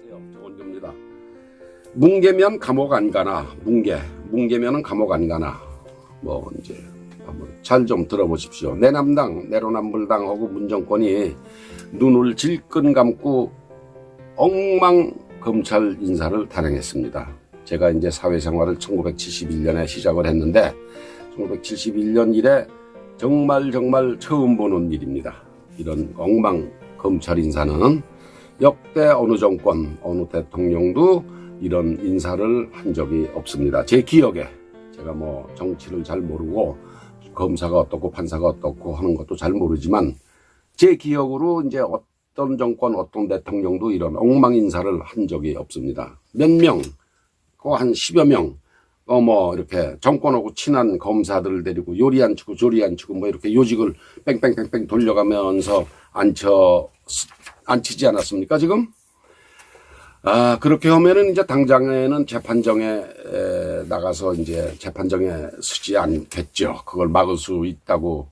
안녕하세요. 정원주입니다. 뭉개면 감옥 안 가나, 뭉개면은 감옥 안 가나. 뭐 이제 한번 잘 좀 들어보십시오. 내남당, 내로남불당하고 문정권이 눈을 질끈 감고 엉망 검찰 인사를 단행했습니다. 제가 이제 사회생활을 1971년에 시작을 했는데 1971년 이래 정말 처음 보는 일입니다. 이런 엉망 검찰 인사는 역대 어느 정권, 어느 대통령도 이런 인사를 한 적이 없습니다. 제 기억에, 제가 뭐 정치를 잘 모르고 검사가 어떻고 판사가 어떻고 하는 것도 잘 모르지만 제 기억으로 이제 어떤 정권, 어떤 대통령도 이런 엉망 인사를 한 적이 없습니다. 몇 명, 한 10여 명, 뭐 이렇게 정권하고 친한 검사들을 데리고 요리 안 치고 조리 안 치고 뭐 이렇게 요직을 뺑뺑뺑뺑 돌려가면서 앉히지 않았습니까, 지금? 그렇게 하면은 이제 당장에는 재판정에 나가서 이제 재판정에 서지 않겠죠. 그걸 막을 수 있다고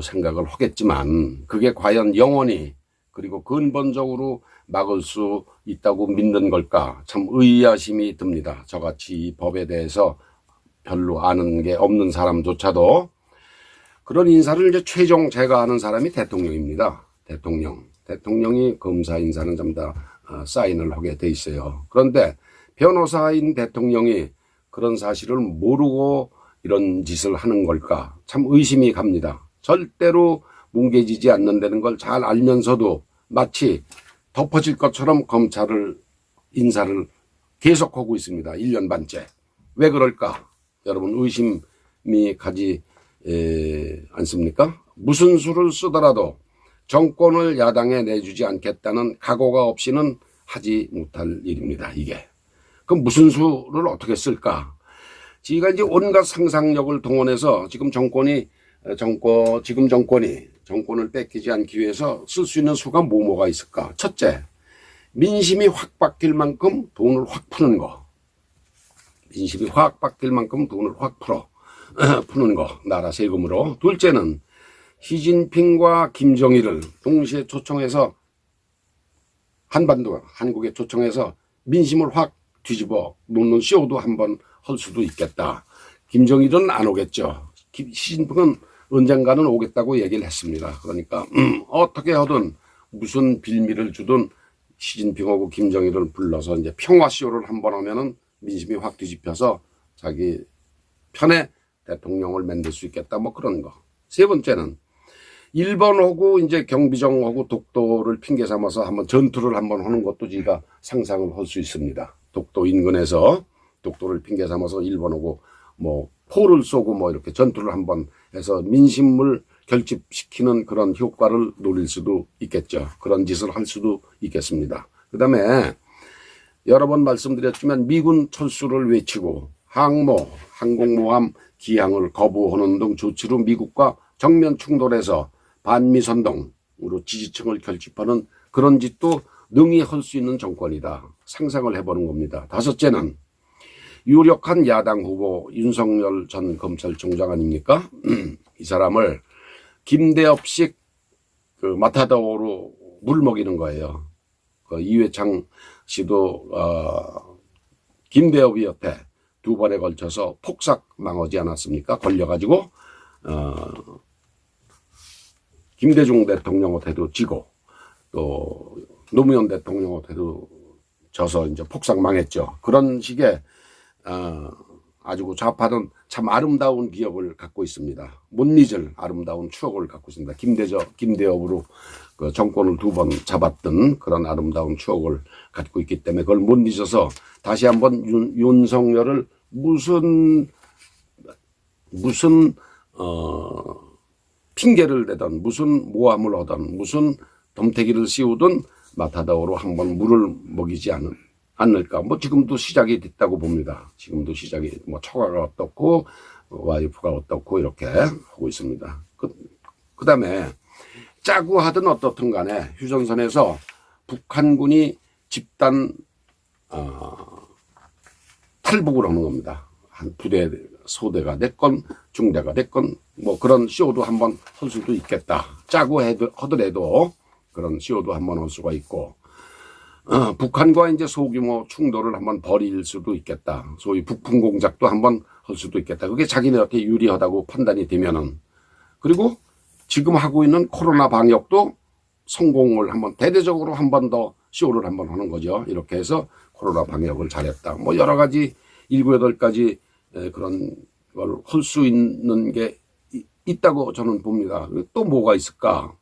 생각을 하겠지만, 그게 과연 영원히 그리고 근본적으로 막을 수 있다고 믿는 걸까? 참 의아심이 듭니다. 저같이 이 법에 대해서 별로 아는 게 없는 사람조차도. 그런 인사를 이제 최종 제가 아는 사람이 대통령입니다. 대통령이 검사 인사는 전부 다 사인을 하게 돼 있어요. 그런데 변호사인 대통령이 그런 사실을 모르고 이런 짓을 하는 걸까? 참 의심이 갑니다. 절대로 뭉개지지 않는다는 걸 잘 알면서도 마치 덮어질 것처럼 인사를 계속하고 있습니다. 1년 반째. 왜 그럴까? 여러분 의심이 가지 않습니까? 무슨 수를 쓰더라도 정권을 야당에 내주지 않겠다는 각오가 없이는 하지 못할 일입니다. 이게. 그럼 무슨 수를 어떻게 쓸까? 지가 이제 온갖 상상력을 동원해서 지금 정권을 뺏기지 않기 위해서 쓸 수 있는 수가 뭐가 있을까? 첫째, 민심이 확 바뀔 만큼 돈을 확 푸는 거. 민심이 확 바뀔 만큼 돈을 확 푸는 거. 나라 세금으로. 둘째는 시진핑과 김정일을 동시에 초청해서 한국에 초청해서 민심을 확 뒤집어 놓는 쇼도 한번 할 수도 있겠다. 김정일은 안 오겠죠. 시진핑은 언젠가는 오겠다고 얘기를 했습니다. 그러니까 어떻게 하든 무슨 빌미를 주든 시진핑하고 김정일을 불러서 이제 평화쇼를 한번 하면은 민심이 확 뒤집혀서 자기 편의 대통령을 만들 수 있겠다. 뭐 그런 거. 세 번째는 일본하고 이제 경비정하고 독도를 핑계 삼아서 한번 전투를 한번 하는 것도 제가 상상을 할 수 있습니다. 독도 인근에서 독도를 핑계 삼아서 일본하고 뭐 포를 쏘고 뭐 이렇게 전투를 한번 해서 민심을 결집시키는 그런 효과를 노릴 수도 있겠죠. 그런 짓을 할 수도 있겠습니다. 그 다음에 여러 번 말씀드렸지만 미군 철수를 외치고 항공모함 기항을 거부하는 등 조치로 미국과 정면 충돌해서 반미선동으로 지지층을 결집하는 그런 짓도 능히 할 수 있는 정권이다. 상상을 해보는 겁니다. 다섯째는 유력한 야당 후보 윤석열 전 검찰총장 아닙니까? 이 사람을 김대엽식 마타도어로 물 먹이는 거예요. 이회창 씨도 김대엽이 옆에 두 번에 걸쳐서 폭삭 망하지 않았습니까? 걸려가지고 김대중 대통령한테도 지고 또 노무현 대통령한테도 져서 이제 폭삭 망했죠. 그런 식의 아주 좌파는 참 아름다운 기억을 갖고 있습니다. 못 잊을 아름다운 추억을 갖고 있습니다. 김대엽으로 그 정권을 두 번 잡았던 그런 아름다운 추억을 갖고 있기 때문에 그걸 못 잊어서 다시 한번 윤석열을 무슨 핑계를 대던 무슨 모함을 하던 무슨 덤태기를 씌우던 마타도어로 한번 물을 먹이지 않을까. 뭐 지금도 시작이 됐다고 봅니다. 지금도 시작이 뭐 처가가 어떻고 와이프가 어떻고 이렇게 하고 있습니다. 그 다음에 짜고 하든 어떻든 간에 휴전선에서 북한군이 집단 탈북을 하는 겁니다. 한 부대 소대가 됐건 중대가 됐건 뭐 그런 쇼도 한번 할 수도 있겠다. 짜고 하더라도 그런 쇼도 한번 할 수가 있고 북한과 이제 소규모 충돌을 한번 벌일 수도 있겠다. 소위 북풍 공작도 한번 할 수도 있겠다. 그게 자기네한테 유리하다고 판단이 되면은. 그리고 지금 하고 있는 코로나 방역도 성공을 한번 대대적으로 한 번 더 쇼를 한번 하는 거죠. 이렇게 해서 코로나 방역을 잘했다. 뭐 여러 가지 7, 8가지 그런 걸 할 수 있는 게 있다고 저는 봅니다. 또 뭐가 있을까?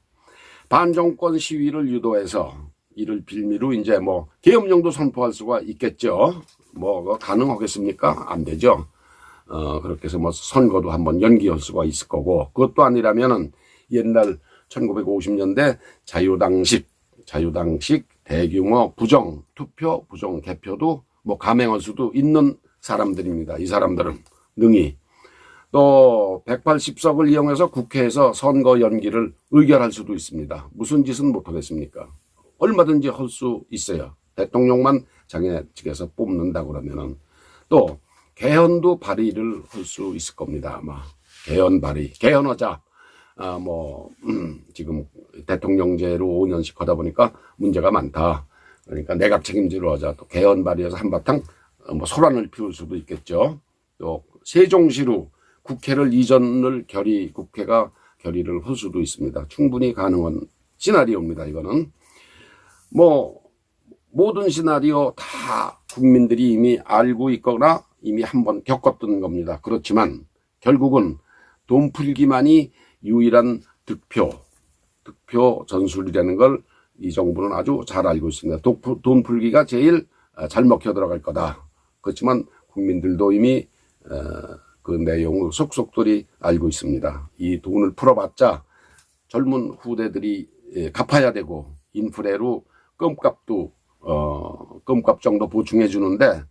반정권 시위를 유도해서 이를 빌미로 이제 뭐 계엄령도 선포할 수가 있겠죠. 뭐 가능하겠습니까? 안 되죠. 그렇게 해서 뭐 선거도 한번 연기할 수가 있을 거고, 그것도 아니라면은 옛날 1950년대 자유당식 대규모 부정 투표, 부정 개표도 뭐 감행할 수도 있는 사람들입니다. 이 사람들은 능히. 또 180석을 이용해서 국회에서 선거 연기를 의결할 수도 있습니다. 무슨 짓은 못하겠습니까? 얼마든지 할 수 있어요. 대통령만 자기네 측에서 뽑는다 그러면은. 또 개헌도 발의를 할 수 있을 겁니다. 아마 개헌 발의, 개헌하자. 지금 대통령제로 5년씩 하다 보니까 문제가 많다. 그러니까 내각 책임제로 하자. 또 개헌 발의해서 한바탕 소란을 피울 수도 있겠죠. 또 세종시로 국회를 이전을 국회가 결의를 할 수도 있습니다. 충분히 가능한 시나리오입니다. 이거는 모든 시나리오 다 국민들이 이미 알고 있거나 이미 한번 겪었던 겁니다. 그렇지만 결국은 돈 풀기만이 유일한 득표 전술이라는 걸 이 정부는 아주 잘 알고 있습니다. 돈 풀기가 제일 잘 먹혀 들어갈 거다. 그렇지만 국민들도 이미 그 내용을 속속들이 알고 있습니다. 이 돈을 풀어봤자 젊은 후대들이 갚아야 되고, 인프레로 껌값 정도 보충해 주는데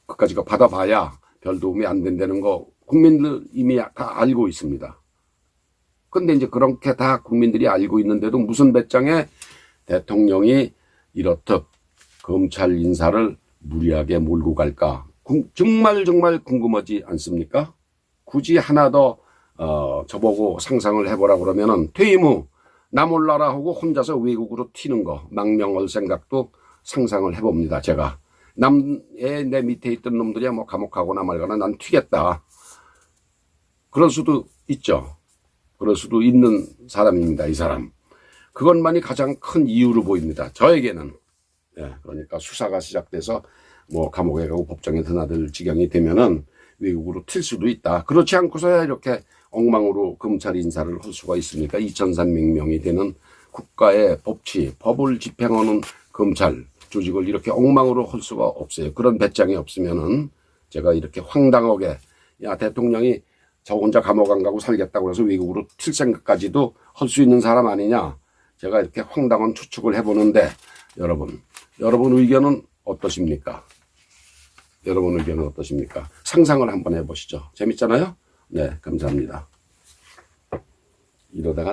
그까지가 받아봐야 별 도움이 안 된다는 거 국민들 이미 다 알고 있습니다. 근데 이제 그렇게 다 국민들이 알고 있는데도 무슨 배짱에 대통령이 이렇듯 검찰 인사를 무리하게 몰고 갈까? 정말 궁금하지 않습니까? 굳이 하나 더 저보고 상상을 해보라 그러면은 퇴임 후 나 몰라라 하고 혼자서 외국으로 튀는 거 망명할 생각도 상상을 해봅니다. 제가 내 밑에 있던 놈들이야 뭐 감옥 가거나 말거나 난 튀겠다. 그럴 수도 있죠. 그럴 수도 있는 사람입니다. 이 사람. 그것만이 가장 큰 이유로 보입니다. 저에게는. 그러니까 수사가 시작돼서 감옥에 가고 법정에 드나들 지경이 되면은 외국으로 튈 수도 있다. 그렇지 않고서야 이렇게 엉망으로 검찰 인사를 할 수가 있습니까? 2,300명이 되는 국가의 법을 집행하는 검찰 조직을 이렇게 엉망으로 할 수가 없어요. 그런 배짱이 없으면은 제가 이렇게 황당하게 대통령이 저 혼자 감옥 안 가고 살겠다고 해서 외국으로 튈 생각까지도 할 수 있는 사람 아니냐. 제가 이렇게 황당한 추측을 해보는데 여러분 의견은 어떠십니까? 상상을 한번 해보시죠. 재밌잖아요? 네, 감사합니다. 이러다가